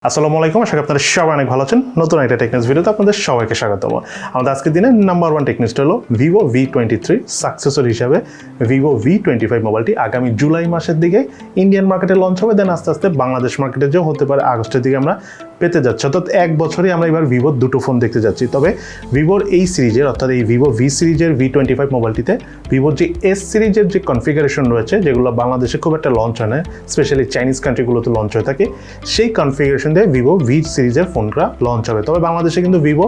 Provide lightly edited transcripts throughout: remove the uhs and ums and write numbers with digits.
আসসালামু আলাইকুম, আশা করি আপনারা সবাই অনেক ভালো আছেন। নতুন একটা টেকনিক্স ভিডিওতে আপনাদের সবাইকে স্বাগতম। আমাদের আজকের দিনে নাম্বার 1 টেকনিক্সটা হলো ভিভো V23 সাকসেসর হিসাবে ভিভো V25 মোবাইলটি আগামী জুলাই মাসের দিকে ইন্ডিয়ান মার্কেটে লঞ্চ হবে, দেন আস্তে আস্তে বাংলাদেশ মার্কেটে যেও হতে পারে আগস্টের দিকে আমরা পেতে যাচ্ছি। অর্থাৎ এক বছরই আমরা এবার ভিভোর দুটো ফোন দেখতে যাচ্ছি। তবে ভিভোর এই সিরিজের অর্থাৎ এই ভিভো ভি সিরিজের V25 মোবাইলটিতে ভিভোর যে এস সিরিজের যে কনফিগারেশন রয়েছে, যেগুলো বাংলাদেশে খুব একটা লঞ্চ হয় না, স্পেশালি চাইনিজ কান্ট্রিগুলোতে লঞ্চ হয়ে থাকে, সেই কনফিগারেশন দিয়ে ভিভো ভি সিরিজের ফোনটা লঞ্চ হবে। তবে বাংলাদেশে কিন্তু ভিভো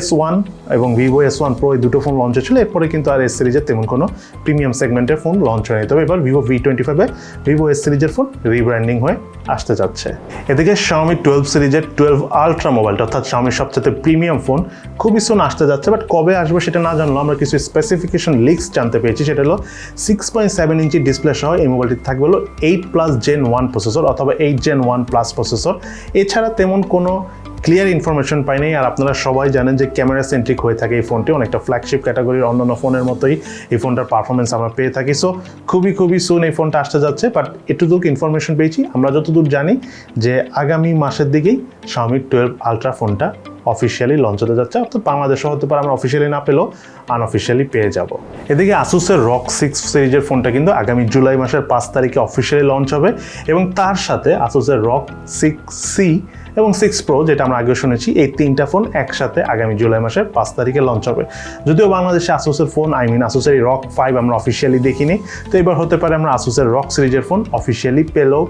S1 এবং ভিভো S1 Pro এই দুটো ফোন লঞ্চ হয়েছিল, এরপরে কিন্তু আর এস সিরিজের তেমন কোনো প্রিমিয়াম সেগমেন্টের ফোন লঞ্চ হয়নি। তবে এবার ভিভো V25-এ ভিভো এস সিরিজের ফোন রিব্র্যান্ডিং হয়ে আসতে যাচ্ছে। এদিকে Xiaomi 12 সিরিজের 12 আলট্রা মোবাইলটা অর্থাৎ Xiaomiর সবচেয়ে প্রিমিয়াম ফোন খুবই সুন আসতে যাচ্ছে, বাট কবে আসবে সেটা না জানলেও আমরা কিছু স্পেসিফিকেশন লিক্স জানতে পেরেছি। সেটা হলো 6.7 ইঞ্চি ডিসপ্লে সহ এই মোবাইলটিতে থাকবে হলো 8+ Gen 1 প্রসেসর অথবা 8 Gen 1 প্লাস প্রসেসর। এছাড়া তেমন কোনো ক্লিয়ার ইনফরমেশন পাই নাই। আর আপনারা সবাই জানেন যে ক্যামেরা সেন্ট্রিক হয়ে থাকে এই ফোনটি, অনেকটা ফ্ল্যাগশিপ ক্যাটাগরির অন্যান্য ফোনের মতোই এই ফোনটার পারফরমেন্স আমরা পেয়ে থাকি। সো খুবই সুন এই ফোনটা আসতে যাচ্ছে, বাট এটুকু ইনফরমেশন পেয়েছি। আমরা যতদূর জানি যে আগামী মাসের দিকেই Xiaomi 12 আলট্রা ফোনটা অফিসিয়ালি লঞ্চ হতে যাচ্ছে, অর্থাৎ বাংলাদেশে হতে পারে আমরা অফিসিয়ালি না পেলেও আনঅফিসিয়ালি পেয়ে যাব। এদিকে Asusের ROG 6 সিরিজের ফোনটা কিন্তু আগামী জুলাই মাসের 5 তারিখে অফিসিয়ালি লঞ্চ হবে, এবং তার সাথে Asusের ROG 6C এবং 6 Pro, যেটা আমরা আগে শুনেছি, এই তিনটা ফোন একসাথে আগামী জুলাই মাসের 5 তারিখে লঞ্চ হবে। যদিও বাংলাদেশে Asusের ফোন Asusের এই ROG 5 আমরা অফিসিয়ালি দেখিনি, তো এবার হতে পারে আমরা Asusের ROG সিরিজের ফোন অফিসিয়ালি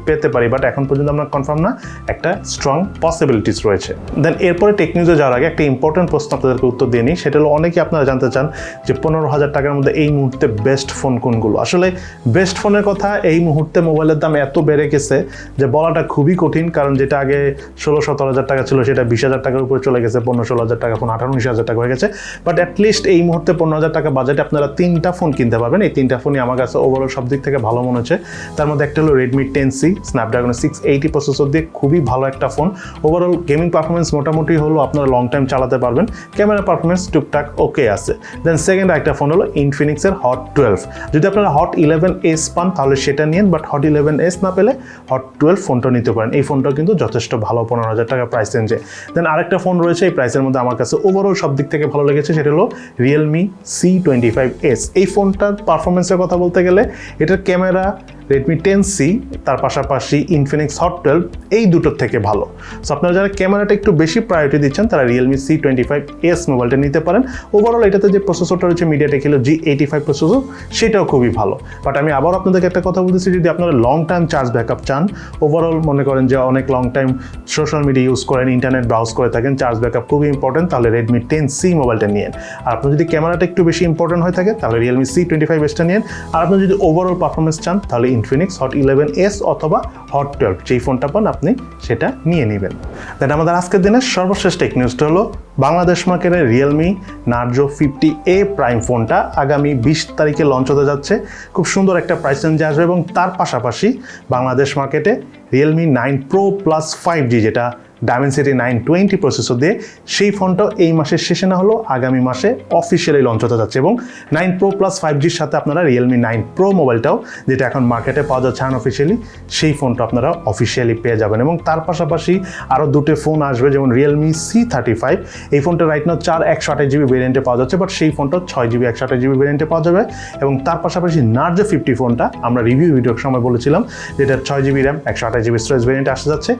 পেতে পারি, বাট এখন পর্যন্ত আমরা কনফার্ম না, একটা স্ট্রং পসিবিলিটিস রয়েছে। দেন এরপরে টেকনিক্সে যাওয়ার আগে একটা ইম্পর্টেন্ট প্রশ্ন আপনাদেরকে উত্তর দিয়ে নিই। সেটা হলো অনেকে আপনারা জানতে চান যে 15,000 টাকার মধ্যে এই মুহূর্তে বেস্ট ফোন কোনগুলো। আসলে বেস্ট ফোনের কথা এই মুহূর্তে মোবাইলের দাম এত বেড়ে গেছে যে বলাটা খুবই কঠিন, কারণ যেটা আগে 16-17,000 টাকা ছিল সেটা 20,000 টাকার উপরে চলে গেছে, 15-16,000 টাকা ফোন 18-19,000 টাকা হয়ে গেছে। বাট অ্যাটলিস্ট এই মুহূর্তে 15,000 টাকা বাজেটে আপনারা তিনটা ফোন কিনতে পারবেন। এই তিনটা ফোনই আমার কাছে ওভারঅল সব দিক থেকে ভালো মনে হচ্ছে। তার মধ্যে একটা হলো Redmi 10C স্ন্যাপড্রাগনের 680 প্রসেসর দিয়ে খুবই ভালো একটা ফোন। ওভারঅল গেমিং পারফরমেন্স মোটামুটি হলো আপনারা লং টাইম চালাতে পারবেন, ক্যামেরা পারফরমেন্স টুকটাক ওকে আছে। দেন সেকেন্ড একটা ফোন হলো ইনফিনিক্সের Hot 12। যদি আপনারা Hot 11s পান তাহলে সেটা নিন, বাট Hot 11s না পেলে Hot 12 ফোনটা নিতে পারেন। এই ফোনটাও কিন্তু যথেষ্ট ভালো, 15,000 টাকা প্রাইস রেঞ্জে। দেন আরেকটা ফোন রয়েছে এই প্রাইসের মধ্যে আমার কাছে ওভারঅল সব দিক থেকে ভালো লেগেছে, সেটা হলো Realme C25s। এই ফোনটার পারফরমেন্সের কথা বলতে গেলে এটার ক্যামেরা Redmi 10C, তার পাশাপাশি Infinix Hot 12, এই দুটোর থেকে ভালো। সো আপনারা যারা ক্যামেরাটা একটু বেশি প্রায়োরিটি দিচ্ছেন তারা Realme C25s মোবাইলটা নিতে পারেন। ওভারঅল এটাতে যে প্রসেসরটা রয়েছে MediaTek Helio G85 প্রসেসর, সেটাও খুবই ভালো। বাট আমি আবার আপনাদেরকে একটা কথা বলতেছি, যদি আপনারা লং টাইম চার্জ ব্যাকআপ চান, ওভারঅল মনে করেন যে অনেক long time social media use করেন, ইন্টারনেট ব্রাউজ করে থাকেন, চার্জ ব্যাকআপ খুবই ইম্পর্টেন্ট, তাহলে Redmi 10C মোবাইলটা নিন। আর আপনার যদি ক্যামেরাটা একটু বেশি ইম্পর্টেন্ট হয়ে থাকে তাহলে Realme C25sটা নিন। আর আপনি যদি ওভারঅল পারফরমেন্স চান তাহলে Infinix Hot 11s অথবা Hot 12, যেই ফোনটা পান আপনি সেটা নিয়ে নেবেন। দেন আমাদের আজকের দিনের সর্বশেষ টেক নিউজটা হলো বাংলাদেশ মার্কেটে Realme Narzo 50A প্রাইম ফোনটা আগামী 20 তারিখে লঞ্চ হতে যাচ্ছে। খুব সুন্দর একটা প্রাইস রেঞ্জে আসবে, এবং তার পাশাপাশি বাংলাদেশ মার্কেটে Realme 9 Pro Plus 5G, যেটা Dimensity 920 প্রসেসর দিয়ে, সেই ফোনটাও এই মাসের শেষে না হলো আগামী মাসে অফিসিয়ালি লঞ্চ হতে যাচ্ছে। এবং 9 Pro Plus 5Gর সাথে আপনারা Realme 9 Pro মোবাইলটাও, যেটা এখন মার্কেটে পাওয়া যাচ্ছে আনঅফিসিয়ালি, সেই ফোনটা আপনারা অফিসিয়ালি পেয়ে যাবেন। এবং তার পাশাপাশি আরও দুটো ফোন আসবে, যেমন Realme C35। এই ফোনটা রাইট নাও 4 128GB ভেরিয়েন্টে পাওয়া যাচ্ছে, বাট সেই ফোনটা 6GB 128GB ভেরিয়েন্টে পাওয়া যাবে। এবং তার পাশাপাশি Narzo 50 ফোনটা আমরা রিভিউ ভিডিওর সময় বলেছিলাম যেটা 6GB RAM 128GB স্টোরেজ ভেরিয়েন্টে আসতে যাচ্ছে।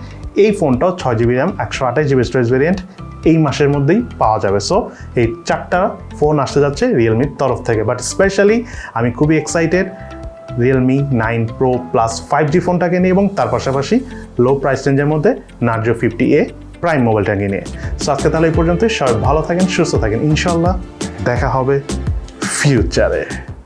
এই ফোনটাও 6GB RAM 128GB storage variant এই মাসের মধ্যেই পাওয়া যাবে। সো এই 4টা ফোন আসতে যাচ্ছে রিয়েলমির তরফ থেকে। বাট স্পেশালি আমি খুবই excited Realme 9 Pro Plus 5G ফোনটাকে নিয়ে, এবং তার পাশাপাশি লো প্রাইস রেঞ্জের মধ্যে Narzo 50A প্রাইম মোবাইলটাকে নিয়ে। সো আজকে তাহলে এই পর্যন্তই। সবাই ভালো থাকেন, সুস্থ থাকেন, ইনশাল্লাহ দেখা হবে ফিউচারে।